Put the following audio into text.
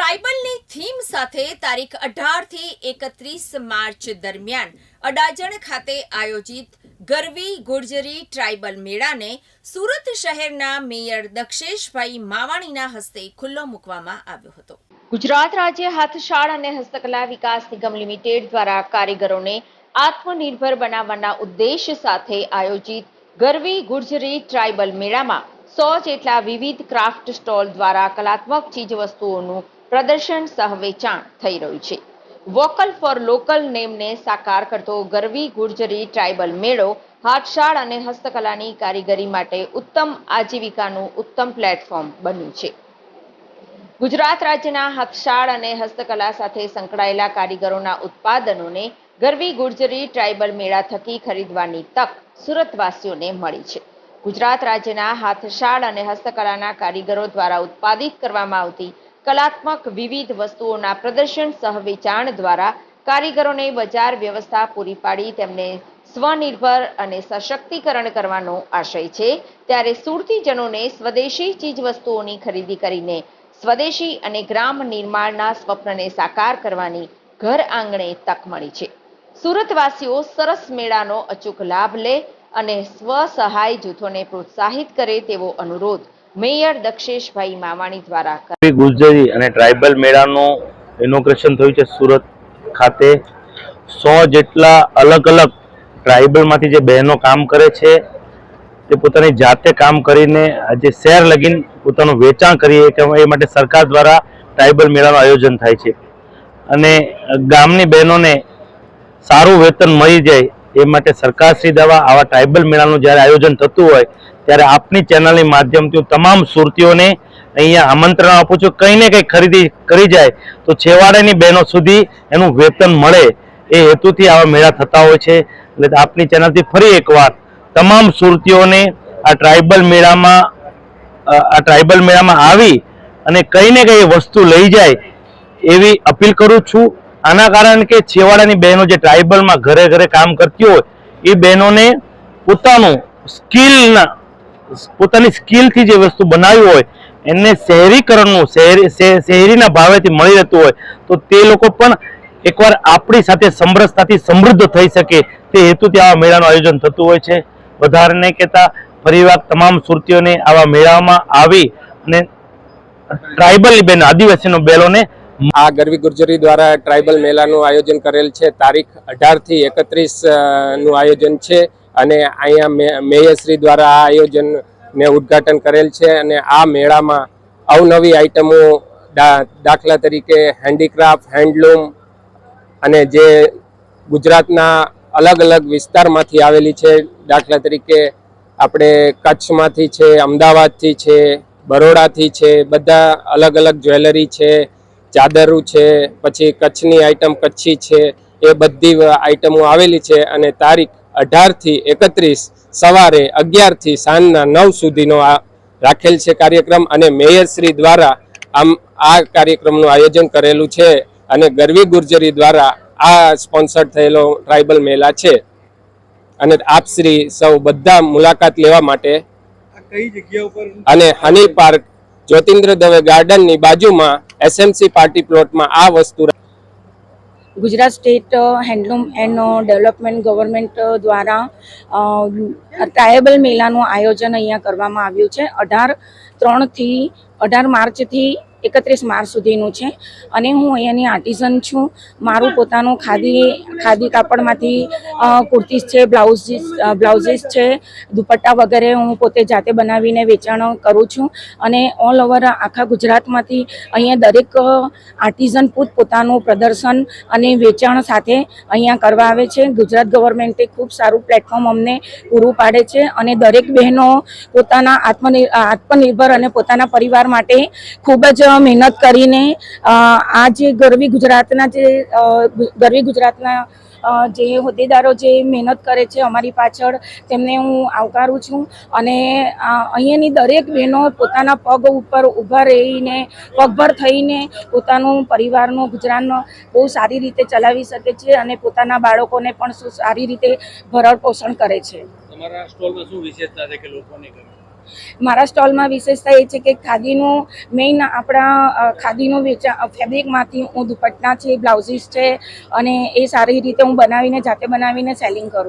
ટ્રાઇબલની theme સાથે તારીખ 18 થી 31 માર્ચ દરમિયાન અડાજણ ખાતે આયોજિત ગરવી ગુર્જરી ટ્રાઇબલ મેળાને સુરત શહેરના મેયર દક્ષેશભાઈ માવાણીના હસ્તે ખુલ્લો મૂકવામાં આવ્યો હતો। ગુજરાત રાજ્ય હાથશાળ અને હસ્તકલા વિકાસ નિગમ લિમિટેડ દ્વારા કારીગરોને આત્મનિર્ભર બનાવવાના ઉદ્દેશ સાથે આયોજિત ગરવી ગુર્જરી ટ્રાઇબલ મેળામાં 100 જેટલા વિવિધ ક્રાફ્ટ સ્ટોલ દ્વારા કલાત્મક ચીજવસ્તુઓનું પ્રદર્શન સહ વેચાણ થઈ રહ્યું છે। વોકલ ફોર લોકલ નેમને સાકાર કરતો ગરવી ગુર્જરી ટ્રાઇબલ મેળો હાથશાળ અને હસ્તકલાની કારીગરી માટે ઉત્તમ આજીવિકાનું ઉત્તમ પ્લેટફોર્મ બન્યું છે। ગુજરાત રાજ્યના હાથશાળ અને હસ્તકલા સાથે સંકળાયેલા કારીગરોના ઉત્પાદનોને ગરવી ગુર્જરી ટ્રાઇબલ મેળા થકી ખરીદવાની તક સુરતવાસીઓને મળી છે। ગુજરાત રાજ્યના હાથશાળ અને હસ્તકલાના કારીગરો દ્વારા ઉત્પાદિત કરવામાં આવતી કલાત્મક વિવિધ વસ્તુઓના પ્રદર્શન સહ વેચાણ દ્વારા કારીગરોને બજાર વ્યવસ્થા પૂરી પાડી તેમને સ્વનિર્ભર અને સશક્તિકરણ કરવાનો આશય છે। ત્યારે સુરતીજનોને સ્વદેશી ચીજવસ્તુઓની ખરીદી કરીને સ્વદેશી અને ગ્રામ નિર્માણના સ્વપ્નને સાકાર કરવાની ઘર આંગણે તક મળી છે। સુરતવાસીઓ સરસ મેળાનો અચૂક લાભ લે અને સ્વસહાય જૂથોને પ્રોત્સાહિત કરે તેવો અનુરોધ મેયર દક્ષેશભાઈ માવાણી દ્વારા ગુર્જરી અને ટ્રાઇબલ મેળાનું ઇનોગ્રેશન થયું છે। સુરત ખાતે 100 જેટલા અલગ અલગ ટ્રાઇબલમાંથી જે બહેનો કામ કરે છે તે પોતાની જાતે કામ કરીને આજે શહેર લગીન પોતાનું વેચાણ કરીએ કે એ માટે સરકાર દ્વારા ટ્રાઇબલ મેળાનું આયોજન થાય છે અને ગામની બહેનોને સારું વેતન મળી જાય એ માટે સરકારશ્રી દ્વારા આવા ટ્રાઇબલ મેળાનું જ્યારે આયોજન થતું હોય ત્યારે આપની ચેનલની માધ્યમથી હું તમામ સુરતીઓને અહીંયા આમંત્રણ આપું છું। કંઈ ને કંઈ ખરીદી કરી જાય તો છેવાડાની બહેનો સુધી એનું વેતન મળે એ હેતુથી આવા મેળા થતા હોય છે। એટલે આપની ચેનલથી ફરી એકવાર તમામ સુરતીઓને આ ટ્રાઇબલ મેળામાં આવી અને કંઈ ને કંઈ વસ્તુ લઈ જાય એવી અપીલ કરું છું। આના કારણ કે છેવાડાની બહેનો જે ટ્રાઇબલમાં ઘરે ઘરે કામ કરતી હોય એ બહેનોને પોતાની સ્કિલથી જે વસ્તુ બનાવી હોય એને શહેરીકરણનું શહેરીના ભાવેથી મળી રહેતું હોય તો તે લોકો પણ એકવાર આપણી સાથે સમરસતાથી સમૃદ્ધ થઈ શકે તે હેતુથી આવા મેળાનું આયોજન થતું હોય છે। વધારે નહીં કહેતા ફરીવાર તમામ સુરતીઓને આવા મેળામાં આવી અને ટ્રાઇબલની બહેનો આદિવાસીનો બહેનોને આ ગરવી ગુર્જરી દ્વારા ટ્રાઇબલ મેળાનું આયોજન કરેલ છે। તારીખ 18 થી 31 નું આયોજન છે અને અહીંયા મેયરશ્રી દ્વારા આ આયોજનને ઉદ્ઘાટન કરેલ છે અને આ મેળામાં અવનવી આઇટમો દાખલા તરીકે હેન્ડીક્રાફ્ટ, હેન્ડલૂમ અને જે ગુજરાતના અલગ અલગ વિસ્તારમાંથી આવેલી છે, દાખલા તરીકે આપણે કચ્છમાંથી છે, અમદાવાદથી છે, બરોડાથી છે, બધા અલગ અલગ જ્વેલરી છે, ચાદરો છે, પછી કચ્છની આઈટમ કચ્છી છે, એ બધી આઈટમો આવેલી છે અને તારીખ 18 થી 31 સવારે 11 થી સાંજના 9 સુધીનો આ રાખેલ છે કાર્યક્રમ અને મેયરશ્રી દ્વારા આ કાર્યક્રમનું આયોજન કરેલું છે અને ગરવી ગુર્જરી દ્વારા આ સ્પોન્સર થયેલો ટ્રાઇબલ મેળા છે અને આપશ્રી સૌ બધા મુલાકાત લેવા માટે કઈ જગ્યા ઉપર અને હની પાર્ક જ્યોતિન્દ્ર દવે ગાર્ડનની બાજુમાં એસએમસી પાર્ટી પ્લોટમાં આ વસ્તુ Gujarat state handloom and development government દ્વારા ટ્રાયબલ મેળાનું આયોજન અહીંયા કરવામાં આવ્યું છે। 18 માર્ચથી 31 માર્ચ સુધીનું છે અને હું અહીંયાની આર્ટિઝન છું। મારું પોતાનું ખાદી કાપડમાંથી કુર્તીસ છે, બ્લાઉઝીસ છે, દુપટ્ટા વગેરે હું પોતે જાતે બનાવીને વેચાણ કરું છું અને ઓલ ઓવર આખા ગુજરાતમાંથી અહીંયા દરેક આર્ટિઝન પોતાનું પ્રદર્શન અને વેચાણ સાથે અહીંયા કરવા આવે છે। ગુજરાત ગવર્મેન્ટે ખૂબ સારું પ્લેટફોર્મ અમને પૂરું પાડે છે અને દરેક બહેનો પોતાના આત્મનિર્ભર અને પોતાના પરિવાર માટે ખૂબ જ મહેનત કરીને આ જે ગરવી ગુજરાતના જે હોદ્દેદારો જે મહેનત કરે છે અમારી પાછળ તેમને હું આવકારું છું અને અહીંયાની દરેક બહેનો પોતાના પગ ઉપર ઊભા રહીને પગભર થઈને પોતાનું પરિવારનું ગુજરાન બહુ સારી રીતે ચલાવી શકે છે અને પોતાના બાળકોને પણ સારી રીતે ભરણ પોષણ કરે છે। તમારા સ્ટોલમાં શું વિશેષતા છે કે લોકોને ગમે? મારા સ્ટોલમાં વિશેષતા એ છે કે ખાદીનું મેઇન આપણા ખાદીનું ફેબ્રિકમાંથી હું દુપટ્ટા છે, બ્લાઉઝીસ છે અને એ સારી રીતે હું જાતે બનાવીને સેલિંગ કરું છું.